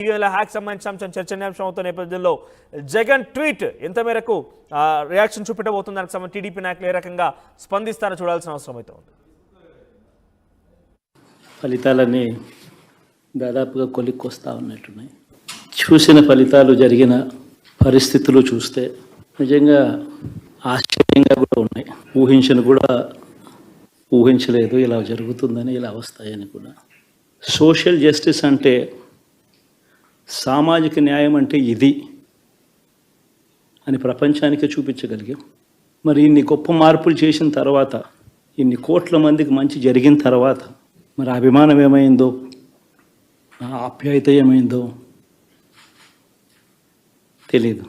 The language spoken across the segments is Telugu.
హ్యాక్ సంబంధించిన అంశం చర్చనీయాంశం అవుతున్న నేపథ్యంలో జగన్ ట్వీట్ ఎంత మేరకు రియాక్షన్ చూపెట్టబోతుంది దానికి సంబంధించి టీడీపీ నాయకులు ఏ రకంగా స్పందిస్తారో చూడాల్సిన అవసరం అయితే ఉంది. ఫలితాలన్నీ దాదాపుగా కొలిక్కొస్తా ఉన్నట్టున్నాయి. చూసిన ఫలితాలు జరిగిన పరిస్థితులు చూస్తే నిజంగా ఆశ్చర్యంగా కూడా ఉన్నాయి. ఊహించలేదు ఇలా జరుగుతుందని, ఇలా వస్తాయని కూడా. సోషల్ జస్టిస్ అంటే, సామాజిక న్యాయం అంటే ఇది అని ప్రపంచానికి చూపించగలిగాం. మరి ఇన్ని గొప్ప మార్పులు చేసిన తర్వాత, ఇన్ని కోట్ల మందికి మంచి జరిగిన తర్వాత మరి అభిమానం ఏమైందో, ఆప్యాయత ఏమైందో తెలీదు.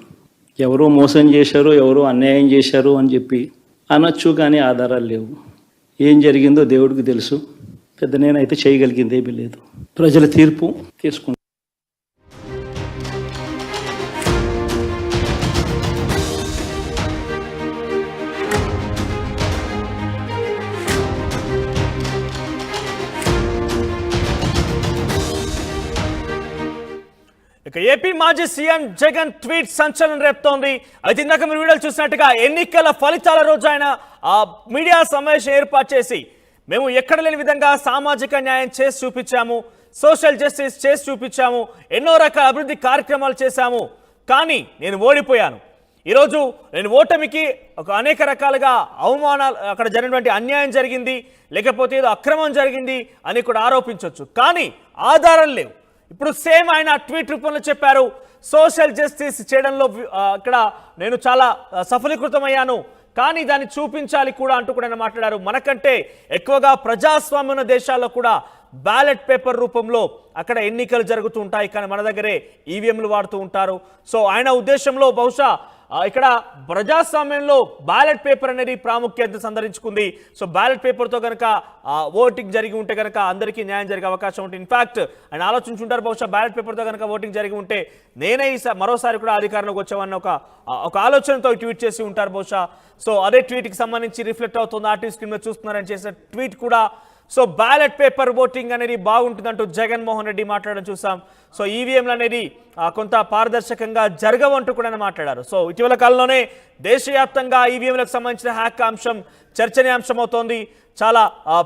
ఎవరో మోసం చేశారో, ఎవరో అన్యాయం చేశారు అని చెప్పి అనొచ్చు, కానీ ఆధారాలు లేవు. ఏం జరిగిందో దేవుడికి తెలుసు. పెద్ద నేనైతే చేయగలిగింది ఏమీ లేదు. ప్రజల తీర్పు తీసుకుంటాం. ఇక ఏపీ మాజీ సీఎం జగన్ ట్వీట్ సంచలనం రేపుతోంది. అయితే ఇందాక మీరు వీడియోలు చూసినట్టుగా ఎన్నికల ఫలితాల రోజు ఆయన మీడియా సమావేశం ఏర్పాటు చేసి, మేము ఎక్కడ లేని విధంగా సామాజిక న్యాయం చేసి చూపించాము, సోషల్ జస్టిస్ చేసి చూపించాము, ఎన్నో రకాల అభివృద్ధి కార్యక్రమాలు చేశాము, కానీ నేను ఓడిపోయాను. ఈరోజు నేను ఓటమికి అనేక రకాలుగా అవమానాలు, అక్కడ జరిగినటువంటి అన్యాయం జరిగింది, లేకపోతే ఏదో అక్రమం జరిగింది అని కూడా ఆరోపించవచ్చు, కానీ ఆధారం లేవు. ఇప్పుడు సేమ్ ఆయన ట్వీట్ రూపంలో చెప్పారు, సోషల్ జస్టిస్ చేయడంలో ఇక్కడ నేను చాలా సఫలీకృతమయ్యాను, కానీ దాన్ని చూపించాలి కూడా అంటూ కూడా ఆయన మాట్లాడారు. మనకంటే ఎక్కువగా ప్రజాస్వామ్యం ఉన్న దేశాల్లో కూడా బ్యాలెట్ పేపర్ రూపంలో అక్కడ ఎన్నికలు జరుగుతూ ఉంటాయి, కానీ మన దగ్గరే ఈవీఎంలు వాడుతూ ఉంటారు. సో ఆయన ఉద్దేశంలో బహుశా ఇక్కడ ప్రజాస్వామ్యంలో బ్యాలెట్ పేపర్ అనేది ప్రాముఖ్యత సంతరించుకుంది. సో బ్యాలెట్ పేపర్తో కనుక ఓటింగ్ జరిగి ఉంటే కనుక అందరికీ న్యాయం జరిగే అవకాశం ఉంటుంది. ఇన్ఫ్యాక్ట్ ఆయన ఆలోచించుంటారు, బహుశా బ్యాలెట్ పేపర్తో కనుక ఓటింగ్ జరిగి ఉంటే నేనే మరోసారి కూడా అధికారంలోకి వచ్చామన్న ఒక ఆలోచనతో ట్వీట్ చేసి ఉంటారు బహుశా. సో అదే ట్వీట్కి సంబంధించి రిఫ్లెక్ట్ అవుతుంది. ఆర్టీవీ స్క్రీన్ మీద చూస్తున్నారని చేసిన ట్వీట్ కూడా. సో బ్యాలెట్ పేపర్ ఓటింగ్ అనేది బాగుంటుందంటూ జగన్మోహన్ రెడ్డి మాట్లాడడం చూసాం. సో ఈవీఎంలు అనేది కొంత పారదర్శకంగా జరగవంటూ కూడా మాట్లాడారు. సో ఇటీవల కాలంలోనే దేశవ్యాప్తంగా ఈవీఎంలకు సంబంధించిన హ్యాక్ అంశం చర్చనీయాంశం అవుతోంది. చాలా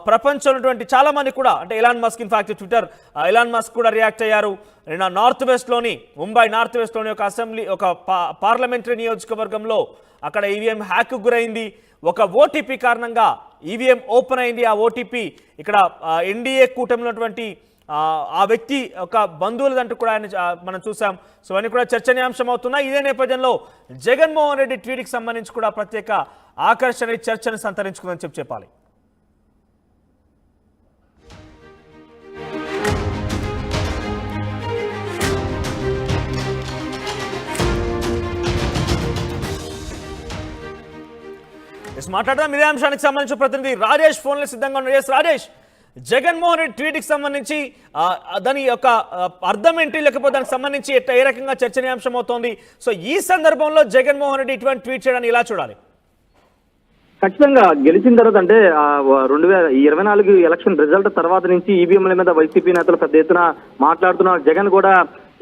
ప్రపంచంలో ఉన్నటువంటి చాలా మంది కూడా, అంటే Elon Musk, in fact Twitter Elon Musk కూడా రియాక్ట్ అయ్యారు. ముంబై నార్త్ వెస్ట్లోని ఒక అసెంబ్లీ, ఒక పార్లమెంటరీ నియోజకవర్గంలో అక్కడ ఈవీఎం హ్యాక్ గురైంది. ఒక ఓటీపీ కారణంగా ఈవీఎం ఓపెన్ అయింది. ఆ ఓటీపీ ఇక్కడ ఎన్డీఏ కూటమిలో ఉన్నటువంటి ఆ వ్యక్తి ఒక బంధువులదంటూ కూడా మనం చూసాం. సో అన్ని కూడా చర్చనీయాంశం అవుతున్నాయి. ఇదే నేపథ్యంలో జగన్మోహన్ రెడ్డి ట్వీట్కి సంబంధించి కూడా ప్రత్యేక ఆకర్షణ, చర్చను సంతరించుకుందని చెప్పాలి. మాట్లాడదాం ఇదే అంశానికి సంబంధించిన ప్రతినిధి రాజేష్ ఫోన్లో సిద్ధంగా ఉన్నారు. రాజేష్, జగన్మోహన్ రెడ్డి ట్వీట్కి సంబంధించి దాని యొక్క అర్థం ఏంటి, లేకపోతే దానికి సంబంధించి ఏ రకంగా చర్చనీయాంశం అవుతోంది? సో ఈ సందర్భంలో జగన్మోహన్ రెడ్డి ఇటువంటి ట్వీట్ చేయడాన్ని ఇలా చూడాలి? ఖచ్చితంగా గెలిచిన తర్వాత, అంటే 2024 ఎలక్షన్ రిజల్ట్ తర్వాత నుంచి ఈవీఎంల మీద వైసీపీ నేతలు పెద్ద ఎత్తున మాట్లాడుతున్నారు. జగన్ కూడా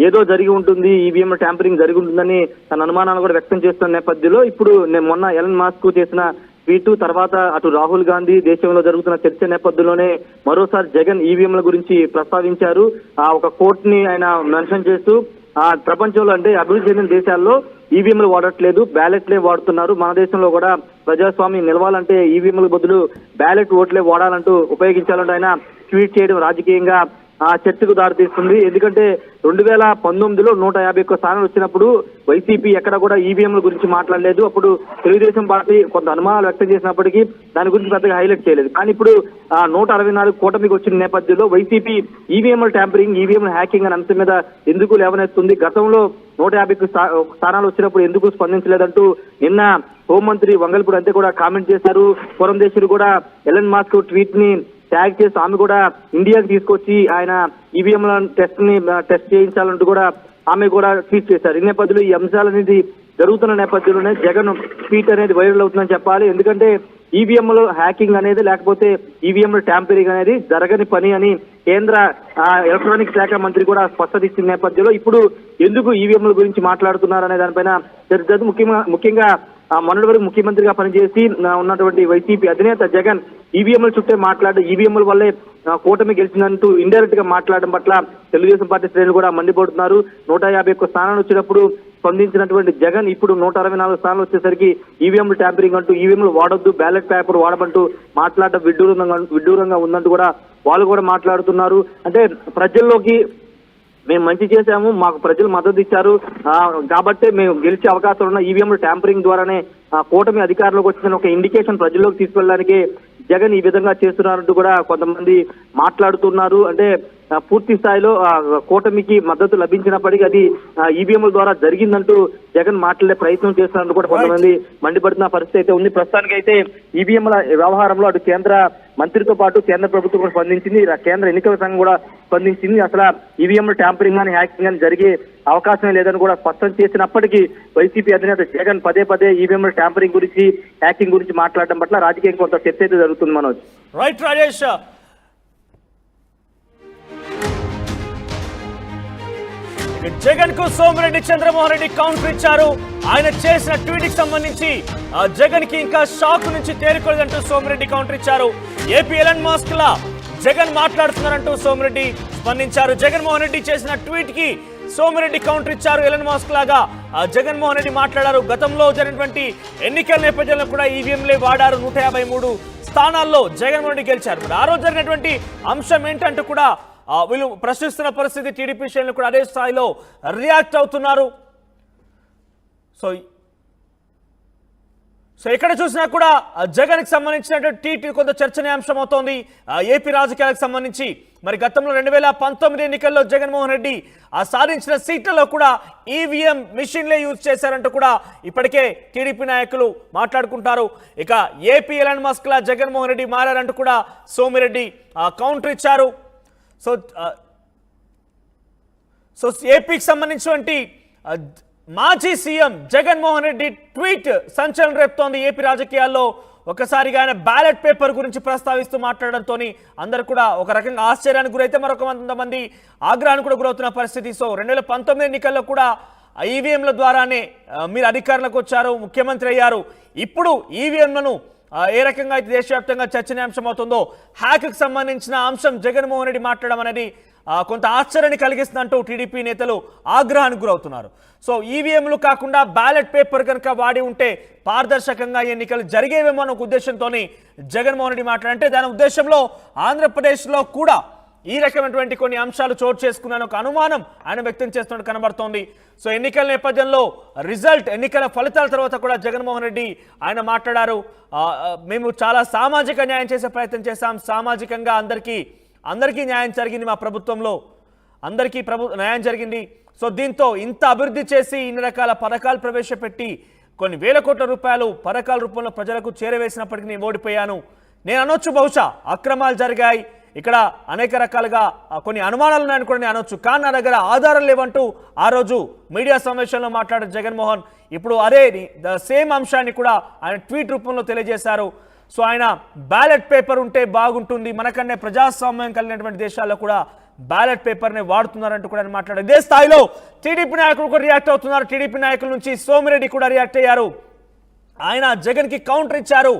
ఏదో జరిగి ఉంటుంది, ఈవీఎం ట్యాంపరింగ్ జరిగి ఉంటుందని తన అనుమానాలు కూడా వ్యక్తం చేస్తున్న నేపథ్యంలో ఇప్పుడు మొన్న ఎలన్ మస్క్ చేసిన ట్వీట్ తర్వాత అటు రాహుల్ గాంధీ దేశంలో జరుగుతున్న చర్చ నేపథ్యంలోనే మరోసారి జగన్ ఈవీఎంల గురించి ప్రస్తావించారు. ఒక కోర్టుని ఆయన మెన్షన్ చేస్తూ ప్రపంచంలో, అంటే అభివృద్ధి చెందిన దేశాల్లో ఈవీఎంలు వాడట్లేదు, బ్యాలెట్లే వాడుతున్నారు. మన దేశంలో కూడా ప్రజాస్వామ్యం నిలవాలంటే ఈవీఎంల బదులు బ్యాలెట్ ఓట్లే వాడాలంటూ ఉపయోగించాలంటూ ఆయన ట్వీట్ చేయడం రాజకీయంగా చర్చకు దారితీస్తుంది. ఎందుకంటే 2019లో 151 స్థానాలు వచ్చినప్పుడు వైసీపీ ఎక్కడ కూడా ఈవీఎంల గురించి మాట్లాడలేదు. అప్పుడు తెలుగుదేశం పార్టీ కొంత అనుమానాలు వ్యక్తం చేసినప్పటికీ దాని గురించి పెద్దగా హైలైట్ చేయలేదు. కానీ ఇప్పుడు 164 కూటమికి వచ్చిన నేపథ్యంలో వైసీపీ ఈవీఎంల ట్యాంపరింగ్, ఈవీఎంల హ్యాకింగ్ అనే అంశం మీద ఎందుకు లేవనెత్తుంది, గతంలో 150 స్థానాలు వచ్చినప్పుడు ఎందుకు స్పందించలేదంటూ నిన్న హోంమంత్రి వంగల్పూడి అంతే కూడా కామెంట్ చేశారు. పురంధేశ్వరి కూడా ఎలన్ మస్క్ ట్వీట్ ని ట్యాగ్ చేసి ఆమె కూడా ఇండియాకి తీసుకొచ్చి ఆయన ఈవీఎంల టెస్ట్ చేయించాలంటూ కూడా ఆమె కూడా ట్వీట్ చేశారు. ఈ నేపథ్యంలో ఈ అంశాలనేది జరుగుతున్న నేపథ్యంలోనే జగన్ ట్వీట్ అనేది వైరల్ అవుతుందని చెప్పాలి. ఎందుకంటే ఈవీఎంలో హ్యాకింగ్ అనేది, లేకపోతే ఈవీఎంలో ట్యాంపరింగ్ అనేది జరగని పని అని కేంద్ర ఎలక్ట్రానిక్ శాఖ మంత్రి కూడా స్పష్టత ఇచ్చిన నేపథ్యంలో ఇప్పుడు ఎందుకు ఈవీఎంల గురించి మాట్లాడుతున్నారనే దానిపైన చర్చ. ముఖ్యంగా మొన్నటి వరకు ముఖ్యమంత్రిగా పనిచేసి ఉన్నటువంటి వైసీపీ అధినేత జగన్ ఈవీఎంల చుట్టే మాట్లాడడం, ఈవీఎంల వల్లే కూటమి గెలిచిందంటూ ఇండైరెక్ట్ గా మాట్లాడడం పట్ల తెలుగుదేశం పార్టీ శ్రేణులు కూడా మండిపడుతున్నారు. 151 స్థానాలు వచ్చినప్పుడు స్పందించినటువంటి జగన్ ఇప్పుడు 164 స్థానాలు వచ్చేసరికి ఈవీఎంలు ట్యాంపరింగ్ అంటూ, ఈవీఎంలు వాడొద్దు, బ్యాలెట్ పేపర్ వాడమంటూ మాట్లాడడం విడ్డూరంగా ఉందంటూ కూడా వాళ్ళు కూడా మాట్లాడుతున్నారు. అంటే ప్రజల్లోకి మేము మంచి చేశాము, మాకు ప్రజలు మద్దతు ఇచ్చారు కాబట్టి మేము గెలిచే అవకాశాలు ఉన్న ఈవీఎంలు ట్యాంపరింగ్ ద్వారానే కూటమి అధికారంలోకి వచ్చిన ఒక ఇండికేషన్ ప్రజల్లోకి తీసుకెళ్ళడానికి జగన్ ఈ విధంగా చేస్తున్నారంటూ కూడా కొంతమంది మాట్లాడుతున్నారు. అంటే పూర్తి స్థాయిలో కూటమికి మద్దతు లభించినప్పటికీ అది ఈవీఎంల ద్వారా జరిగిందంటూ జగన్ మాట్లాడే ప్రయత్నం చేస్తున్నారంటూ కూడా కొంతమంది మండిపడుతున్న పరిస్థితి అయితే ఉంది. ప్రస్తుతానికి అయితే ఈవీఎంల వ్యవహారంలో అటు కేంద్ర మంత్రితో పాటు కేంద్ర ప్రభుత్వం కూడా స్పందించింది, కేంద్ర ఎన్నికల సంఘం కూడా స్పందించింది. అసలు ఈవీఎంల ట్యాంపరింగ్ కానీ హ్యాకింగ్ కానీ జరిగే అవకాశమే లేదని కూడా స్పష్టం చేసినప్పటికీ వైసీపీ అధినేత జగన్ పదే ఈవీఎంల ట్యాంపరింగ్ గురించి, హ్యాకింగ్ గురించి మాట్లాడడం పట్ల రాజకీయం కొంత చర్చ అయితే జరుగుతుంది. మనోజ్. రైట్ రాజేష్, జగన్ కు సోమిరెడ్డి చంద్రమోహన్ రెడ్డి కౌంటర్ ఇచ్చారు. ఆయన చేసిన ట్వీట్ కి సంబంధించి జగన్ కి ఇంకా షాక్ నుంచి తేరుకోలేదంటూ సోమిరెడ్డి కౌంటర్ ఇచ్చారు. ఏపీ ఎలన్ మస్క్ లా జగన్ మాట్లాడుతున్నారంటూ సోమిరెడ్డి స్పందించారు. జగన్మోహన్ రెడ్డి చేసిన ట్వీట్ కి సోమిరెడ్డి కౌంటర్ ఇచ్చారు. ఎలన్ మస్క్ లాగా జగన్మోహన్ రెడ్డి మాట్లాడారు. గతంలో జరిగినటువంటి ఎన్నికల నేపథ్యంలో కూడా ఈవీఎంలే వాడారు. 153 స్థానాల్లో జగన్మోహన్ రెడ్డి గెలిచారు. ఆ రోజు జరిగినటువంటి అంశం ఏంటంటూ కూడా వీళ్ళు ప్రశ్నిస్తున్న పరిస్థితి. టీడీపీ శ్రేణులు కూడా అదే స్థాయిలో రియాక్ట్ అవుతున్నారు. సో ఎక్కడ చూసినా కూడా జగన్కి సంబంధించినటువంటి కొంత చర్చనీయాంశం అవుతోంది ఏపీ రాజకీయాలకు సంబంధించి. మరి గతంలో 2019 ఎన్నికల్లో జగన్మోహన్ రెడ్డి సాధించిన సీట్లలో కూడా ఈవీఎం మిషన్లే యూజ్ చేశారంటూ కూడా ఇప్పటికే టీడీపీ నాయకులు మాట్లాడుకుంటారు. ఇక ఏపీ ఎలన్ మస్క్ లా జగన్మోహన్ రెడ్డి మారారంటూ కూడా సోమిరెడ్డి కౌంటర్ ఇచ్చారు. సో ఏపీకి సంబంధించినటువంటి మాజీ సీఎం జగన్మోహన్ రెడ్డి ట్వీట్ సంచలనం రేపుతోంది ఏపీ రాజకీయాల్లో. ఒకసారిగా ఆయన బ్యాలెట్ పేపర్ గురించి ప్రస్తావిస్తూ మాట్లాడడంతో అందరూ కూడా ఒక రకంగా ఆశ్చర్యానికి గురైతే మరొక కొంతమంది ఆగ్రహానికి కూడా గురవుతున్న పరిస్థితి. సో 2019 ఎన్నికల్లో కూడా ఈవీఎంల ద్వారానే మీరు అధికారంలోకి వచ్చారు, ముఖ్యమంత్రి అయ్యారు. ఇప్పుడు ఈవీఎంలను ఏ రకంగా అయితే దేశవ్యాప్తంగా చర్చనీయాంశం అవుతుందో హ్యాక్కి సంబంధించిన అంశం జగన్మోహన్ రెడ్డి మాట్లాడడం అనేది కొంత ఆశ్చర్యాన్ని కలిగిస్తుందంటూ టీడీపీ నేతలు ఆగ్రహానికి గురవుతున్నారు. సో ఈవీఎంలు కాకుండా బ్యాలెట్ పేపర్ కనుక వాడి ఉంటే పారదర్శకంగా ఎన్నికలు జరిగేవేమో అన్న ఉద్దేశంతో జగన్మోహన్ రెడ్డి మాట్లాడంటే దాని ఉద్దేశంలో ఆంధ్రప్రదేశ్లో కూడా ఈ రకమైనటువంటి కొన్ని అంశాలు చోటు చేసుకున్నాను ఒక అనుమానం ఆయన వ్యక్తం చేస్తున్నట్టు కనబడుతోంది. సో ఎన్నికల నేపథ్యంలో ఎన్నికల ఫలితాల తర్వాత కూడా జగన్మోహన్ రెడ్డి ఆయన మాట్లాడారు. మేము చాలా సామాజిక న్యాయం చేసే ప్రయత్నం చేశాం, సామాజికంగా అందరికీ న్యాయం జరిగింది, మా ప్రభుత్వంలో అందరికీ న్యాయం జరిగింది. సో దీంతో ఇంత అభివృద్ధి చేసి ఇన్ని రకాల పథకాలు ప్రవేశపెట్టి కొన్ని వేల కోట్ల రూపాయలు పథకాల రూపంలో ప్రజలకు చేరవేసినప్పటికీ నేను ఓడిపోయాను. నేను అనొచ్చు బహుశా అక్రమాలు జరిగాయి, ఇక్కడ అనేక రకాలుగా కొన్ని అనుమానాలు ఉన్నాయని కూడా నేను అనొచ్చు, కానీ నా దగ్గర ఆధారాలు లేవంటూ ఆ రోజు మీడియా సమావేశంలో మాట్లాడిన జగన్మోహన్ ఇప్పుడు అదే సేమ్ అంశాన్ని కూడా ఆయన ట్వీట్ రూపంలో తెలియజేశారు. సో ఆయన బ్యాలెట్ పేపర్ ఉంటే బాగుంటుంది, మనకన్నా ప్రజాస్వామ్యం కలిగినటువంటి దేశాల్లో కూడా బ్యాలెట్ పేపర్ని వాడుతున్నారంటూ కూడా మాట్లాడారు. ఇదే స్థాయిలో టీడీపీ నాయకులు కూడా రియాక్ట్ అవుతున్నారు. టీడీపీ నాయకుల నుంచి సోమిరెడ్డి కూడా రియాక్ట్ అయ్యారు. ఆయన జగన్కి కౌంటర్ ఇచ్చారు.